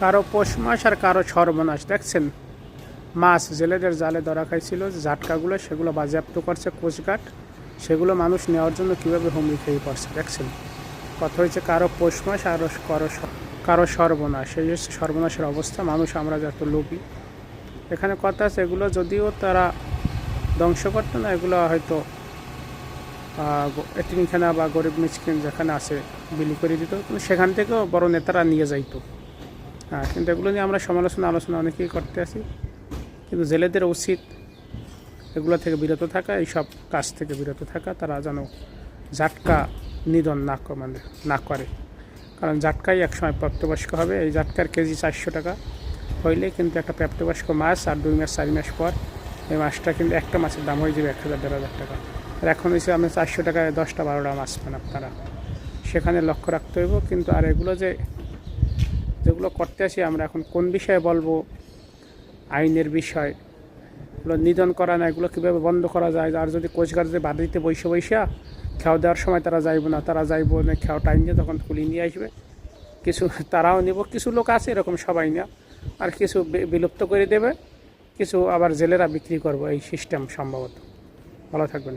কারো পৌষ মাস আর কারো সর্বনাশ। দেখছেন মাছ জেলেদের জালে ধরা খাইছিল, জাটকাগুলো সেগুলো বাজেয়াপ্ত করছে কোস্টগার্ড, সেগুলো মানুষ নেওয়ার জন্য কীভাবে হুমড়ি খেয়ে পড়ছে। দেখছেন কথা হয়েছে কারো পৌষ মাস আর কারো সর্বনাশ। এই হচ্ছে সর্বনাশের অবস্থা। মানুষ আমরা যত লোভী, এখানে কথা আছে এগুলো যদিও তারা ধ্বংস করতো না, এগুলো হয়তো এতিমখানা বা গরিব মিসকিন যেখানে আছে বিলি করে দিত, কিন্তু সেখান থেকেও বড় নেতারা নিয়ে যাইতো। হ্যাঁ, কিন্তু এগুলো নিয়ে আমরা আলোচনা অনেকেই করতে আসি, কিন্তু জেলেদের উচিত এগুলো থেকে বিরত থাকা, এইসব কাজ থেকে বিরত থাকা। তারা যেন জাটকা নিধন না করে, কারণ জাটকাই একসময় প্রাপ্তবয়স্ক হবে। এই জাটকার কেজি 400 টাকা হইলে কিন্তু একটা প্রাপ্তবয়স্ক মাছ আর 2 মাস 4 মাস পর এই মাছটা কিন্তু একটা মাছের দাম হয়ে যাবে 1000-1500 টাকা। আর এখন হচ্ছে আপনি 400 টাকায় 10টা 12টা মাছ পান আপনারা, সেখানে লক্ষ্য রাখতে হইব। কিন্তু আর এগুলো যেগুলো করতে আসি আমরা এখন কোন বিষয়ে বলবো, আইনের বিষয়, এগুলো নিধন করা না, এগুলো কীভাবে বন্ধ করা যায়। আর যদি কোস্টগার্ড যদি বাড়িতে বৈশা খেয়াও দেওয়ার সময় তারা যাইব না, তারা যাইব না খেয়াও টাইম দিয়ে তখন তুলি নিয়ে আসবে। কিছু তারাও নিব, কিছু লোক আছে এরকম, সবাই না, আর কিছু বিলুপ্ত করে দেবে, কিছু আবার জেলেরা বিক্রি করবো, এই সিস্টেম সম্ভবত। ভালো থাকবেন।